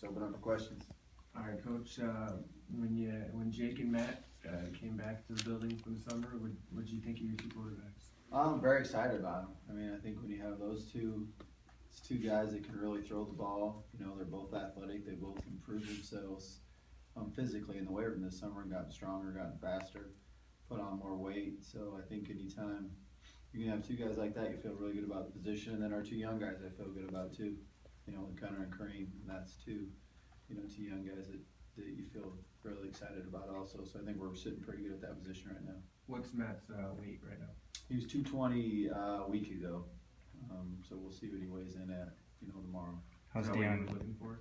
Open up for questions. All right, Coach. When Jake and Matt came back to the building from the summer, what did you think of your two quarterbacks? I'm very excited about them. I mean, I think when you have those two, it's two guys that can really throw the ball. You know, they're both athletic. They both improved themselves physically in the weight room this summer and gotten stronger, gotten faster, put on more weight. So I think anytime you can have two guys like that, you feel really good about the position. And then our two young guys, I feel good about too. You know, Connor and Kareem, and that's two young guys that you feel really excited about also. So I think we're sitting pretty good at that position right now. What's Matt's weight right now? He was 220 a week ago, so we'll see what he weighs in at, tomorrow. How's Is that what you Deion? were looking for?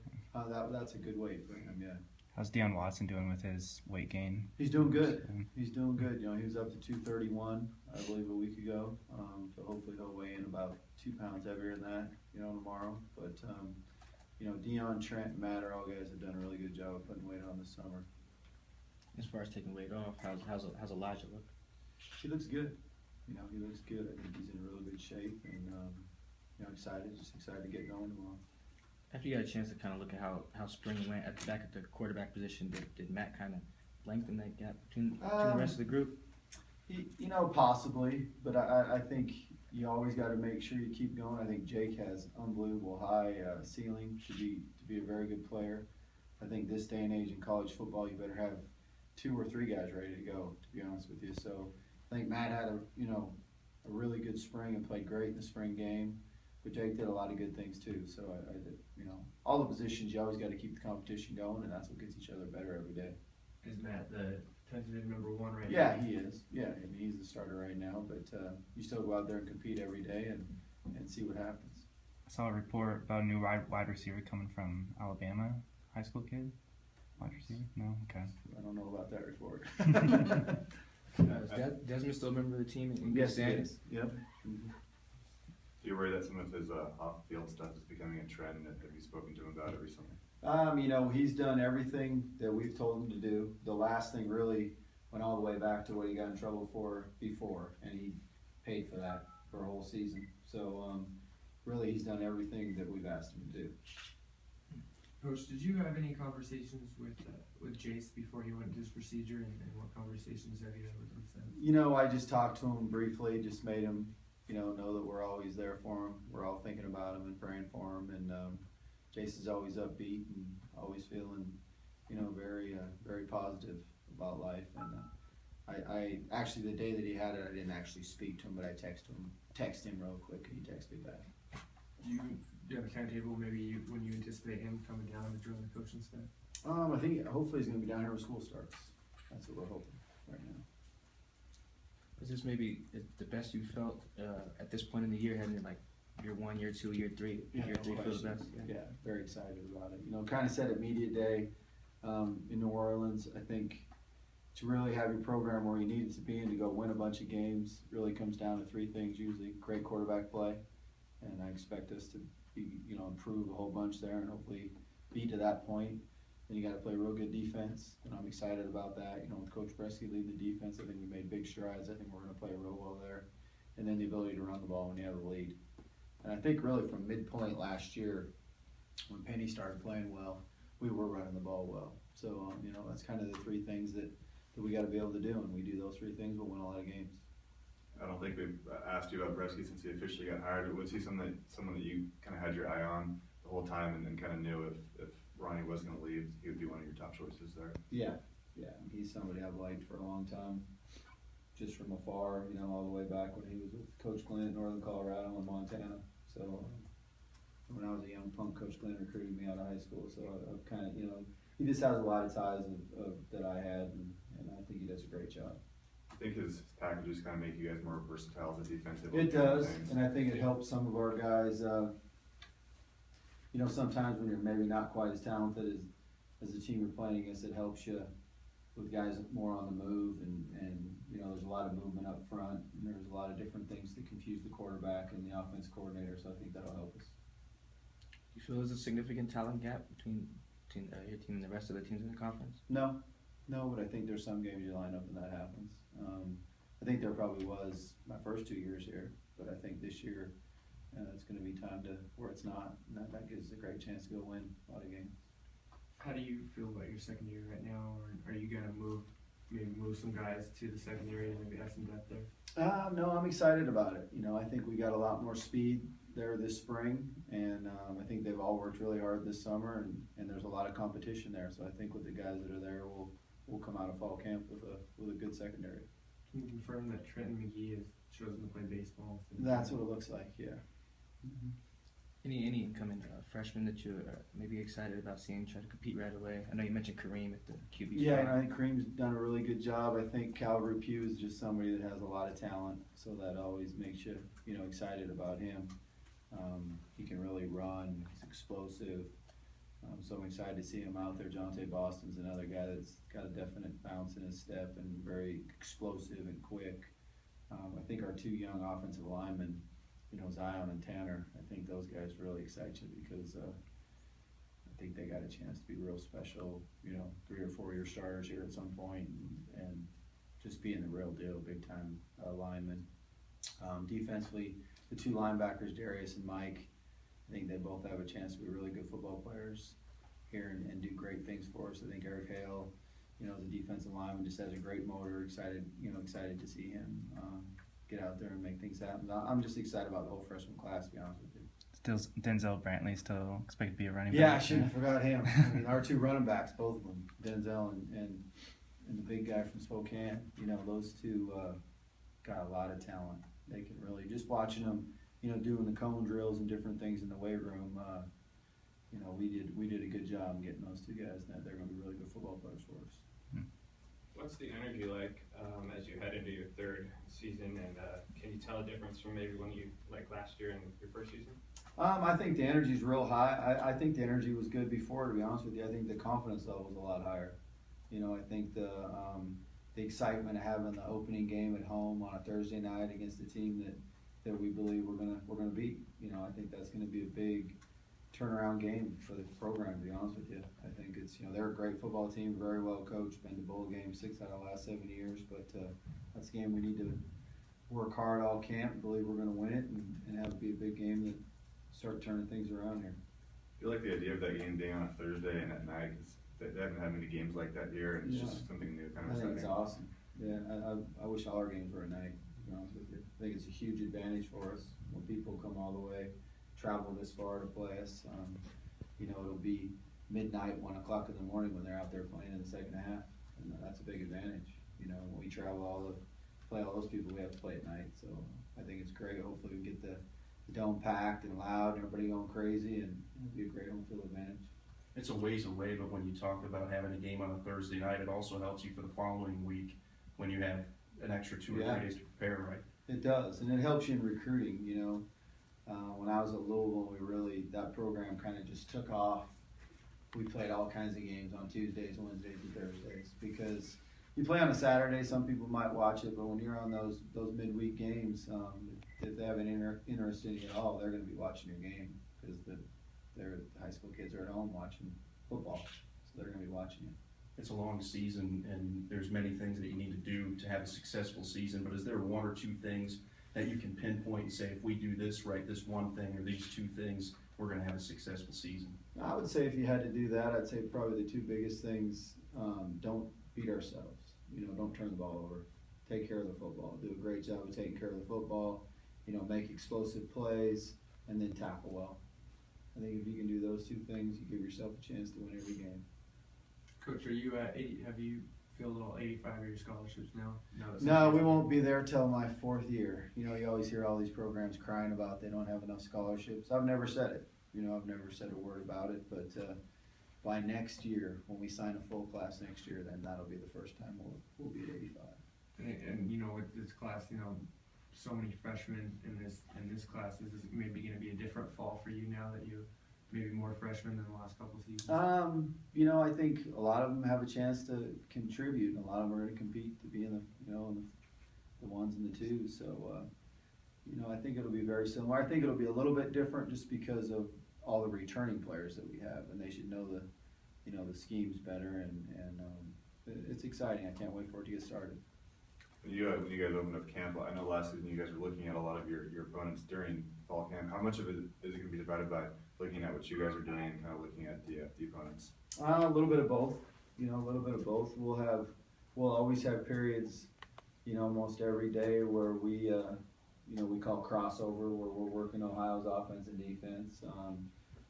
That's a good weight for him, yeah. How's Deion Watson doing with his weight gain? He's doing good. He's doing good. You know, he was up to 231, I believe, a week ago. So hopefully he'll weigh in about 2 pounds heavier than that, tomorrow. But Deion, Trent, and Matt are all guys that have done a really good job of putting weight on this summer. As far as taking weight off, how's Elijah look? He looks good. He looks good. I think he's in really good shape, and just excited to get going tomorrow. After you got a chance to kind of look at how spring went at the quarterback position, did Matt kind of lengthen that gap between the rest of the group? Possibly, but I think you always got to make sure you keep going. I think Jake has unbelievable high ceiling to be a very good player. I think this day and age in college football, you better have 2 or 3 guys ready to go, to be honest with you. So I think Matt had a really good spring and played great in the spring game, but Jake did a lot of good things too. So I did, all the positions, you always got to keep the competition going, and that's what gets each other better every day. Is Matt the tentative number 1 right now? Yeah, he is. Yeah, I mean, he's the starter right now, but you still go out there and compete every day and see what happens. I saw a report about a new wide receiver coming from Alabama, high school kid. Wide receiver? No? Okay. I don't know about that report. Is Desmond still a member of the team in good standing? Yep. Do you worry that some of his off-field stuff is becoming a trend? Have you spoken to him about it recently? He's done everything that we've told him to do. The last thing really went all the way back to what he got in trouble for before, and he paid for that for a whole season. So, really, he's done everything that we've asked him to do. Coach, did you have any conversations with Jace before he went to his procedure, and what conversations have you had with him since? I just talked to him briefly, just made him, know that we're always there for him. We're all thinking about him and praying for him, and Jace is always upbeat and always feeling, very, very positive about life. And I actually, the day that he had it, I didn't actually speak to him, but I texted him real quick, and he texted me back. Do you have a timetable maybe when you anticipate him coming down to join the coaching staff? I think hopefully he's going to be down here when school starts. That's what we're hoping right now. Is this maybe the best you felt at this point in the year, heading in like year 1, year 2, year 3? Yeah, year 3 feels the best. Yeah, very excited about it. Kind of said at media day in New Orleans, I think to really have your program where you need it to be and to go win a bunch of games really comes down to 3 things usually: great quarterback play, and I expect us to improve a whole bunch there and hopefully be to that point. Then you got to play real good defense, and I'm excited about that. With Coach Bresky leading the defense, I think we made big strides. I think we're going to play real well there. And then the ability to run the ball when you have the lead. And I think really from midpoint last year, when Penny started playing well, we were running the ball well. So, that's kind of the 3 things that we got to be able to do. And we do those 3 things, we'll win a lot of games. I don't think we've asked you about Bresky since he officially got hired. Was he someone that you kind of had your eye on the whole time and kind of knew if Ronnie was going to leave, he would be one of your top choices there? Yeah. He's somebody I've liked for a long time, just from afar, all the way back when he was with Coach Glenn in Northern Colorado and Montana. So when I was a young punk, Coach Glenn recruited me out of high school. So I've kind of, he just has a lot of ties that I had, and I think he does a great job. I think his packages kind of make you guys more versatile as a defensive. It does, and I think it helps some of our guys. Sometimes when you're maybe not quite as talented as the team you're playing against, it helps you with guys more on the move, and there's a lot of movement up front, and there's a lot of different things that confuse the quarterback and the offense coordinator. So I think that'll help us. Do you feel there's a significant talent gap between your team and the rest of the teams in the conference? No, but I think there's some games you line up and that happens. I think there probably was my first 2 years here, but I think this year it's going to be time to where it's not, and that gives us a great chance to go win a lot of games. How do you feel about your secondary right now, or are you gonna maybe move some guys to the secondary and maybe have some depth there? No, I'm excited about it. You know, I think we got a lot more speed there this spring, and I think they've all worked really hard this summer, and there's a lot of competition there. So I think with the guys that are there, we'll come out of fall camp with a good secondary. Can you confirm that Trenton McGee has chosen to play baseball? That's what it looks like, yeah. Mm-hmm. Any incoming freshmen that you're maybe excited about seeing try to compete right away? I know you mentioned Kareem at the QB Yeah, spot. and I think Kareem's done a really good job. I think Calvary Pugh is just somebody that has a lot of talent, so that always makes you, excited about him. He can really run. He's explosive. So I'm excited to see him out there. Jonte Boston's another guy that's got a definite bounce in his step and very explosive and quick. I think our two young offensive linemen, Zion and Tanner, I think those guys really excite you because I think they got a chance to be real special, 3 or 4 year starters here at some point and just being the real deal, big time linemen. Defensively, the two linebackers, Darius and Mike, I think they both have a chance to be really good football players here and do great things for us. I think Eric Hale, the defensive lineman, just has a great motor. Excited to see him get out there and make things happen. I'm just excited about the whole freshman class, to be honest with you. Still, Denzel Brantley still expected to be a running Yeah, I back. shouldn't have forgot him. I mean, our two running backs, both of them, Denzel and the big guy from Spokane. Those two got a lot of talent. They can really, just watching them, doing the cone drills and different things in the weight room. We did a good job getting those two guys. They're going to be really good football players for us. What's the energy like as you head into your third season, and can you tell a difference from maybe when you, like last year and your first season? I think the energy's real high. I think the energy was good before, to be honest with you. I think the confidence level was a lot higher. I think the excitement of having the opening game at home on a Thursday night against a team that we believe we're gonna beat. I think that's gonna be a big turnaround game for the program, to be honest with you. I think it's, they're a great football team, very well coached, been to bowl games 6 out of the last 7 years, but that's a game we need to work hard all camp, believe we're going to win it, and have it be a big game that start turning things around here. I feel like the idea of that game being on a Thursday and at night, because they haven't had many games like that here, and it's just something new, kind of I think it's exciting. awesome. Yeah, I wish all our games were at night, to be honest with you. I think it's a huge advantage for us when people come all the way, travel this far to play us. It'll be midnight, 1 o'clock in the morning when they're out there playing in the second half, and that's a big advantage. When we travel play all those people, we have to play at night. So I think it's great. Hopefully we get the dome packed and loud and everybody going crazy, and it'll be a great home field advantage. It's a ways away, but when you talk about having a game on a Thursday night, it also helps you for the following week when you have an extra 2 or 3 days to prepare, right? It does, and it helps you in recruiting. When I was at Louisville, that program kind of just took off. We played all kinds of games on Tuesdays, Wednesdays, and Thursdays because you play on a Saturday. Some people might watch it, but when you're on those midweek games, if they have an interest in you at all, they're going to be watching your game because the high school kids are at home watching football, so they're going to be watching you. It's a long season, and there's many things that you need to do to have a successful season, but is there 1 or 2 things that you can pinpoint and say, if we do this right, this one thing or these 2 things, we're going to have a successful season? I would say if you had to do that, I'd say probably the 2 biggest things, don't beat ourselves. Don't turn the ball over. Take care of the football. Do a great job of taking care of the football. Make explosive plays, and then tackle well. I think if you can do those 2 things, you give yourself a chance to win every game. Coach, are you at 80? Have you filled all 85 of your scholarships now? No, we won't be there till my 4th year. You always hear all these programs crying about they don't have enough scholarships. I've never said it. I've never said a word about it, but by next year, when we sign a full class next year, then that'll be the first time we'll be at 85. And with this class, so many freshmen in this class, is this maybe going to be a different fall for you now that you maybe more freshmen than the last couple of seasons? I think a lot of them have a chance to contribute, and a lot of them are going to compete to be in the 1s and the 2s. So, I think it'll be very similar. I think it'll be a little bit different just because of all the returning players that we have, and they should know the schemes better, and it's exciting. I can't wait for it to get started. When you guys opened up camp, I know last season you guys were looking at a lot of your opponents during fall camp. How much of it is it going to be divided by looking at what you guys are doing and kind of looking at the opponents? A little bit of both, you know, a little bit of both. We'll always have periods, you know, almost every day where we, you know, we call crossover, where we're working Ohio's offense and defense.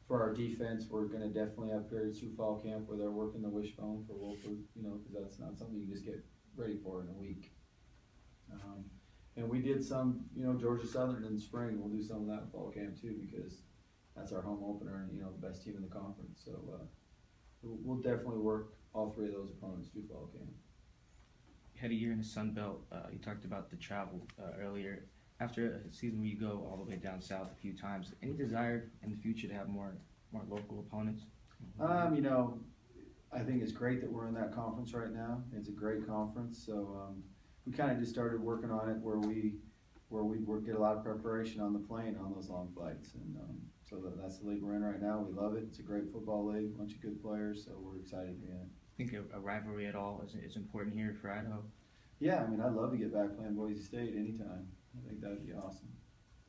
For our defense, we're gonna definitely have periods through fall camp where they're working the wishbone for Wolford, you know, cause that's not something you can just get ready for in a week. And we did some, you know, Georgia Southern in the spring. We'll do some of that in fall camp too, because that's our home opener and, you know, the best team in the conference. So, we'll definitely work all three of those opponents through fall camp. You had a year in the Sun Belt. You talked about the travel earlier. After a season where you go all the way down south a few times, any desire in the future to have more local opponents? You know, I think it's great that we're in that conference right now. It's a great conference, so we kind of just started working on it where we get a lot of preparation on the plane on those long flights, and so that's the league we're in right now. We love it. It's a great football league, a bunch of good players, so we're excited to be in it. Think a rivalry at all is important here for Idaho? Yeah, I mean, I'd love to get back playing Boise State anytime. I think that'd be awesome.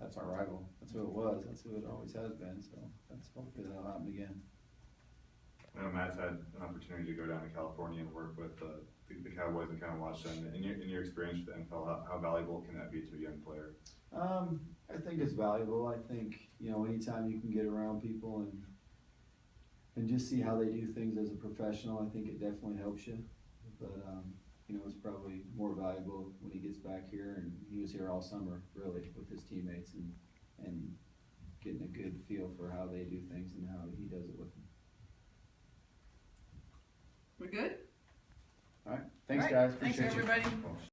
That's our rival. That's who it was. That's who it always has been. So that's hopefully that'll happen again. I know Matt's had an opportunity to go down to California and work with the Cowboys and kind of watch them. In your experience with the NFL, how valuable can that be to a young player? I think it's valuable. I think, you know, anytime you can get around people and just see how they do things as a professional, I think it definitely helps you. But you know, it's probably more valuable when he gets back here, and he was here all summer really with his teammates and getting a good feel for how they do things and how he does it with them. We're good? All right, thanks All right, guys. thanks Appreciate you. everybody.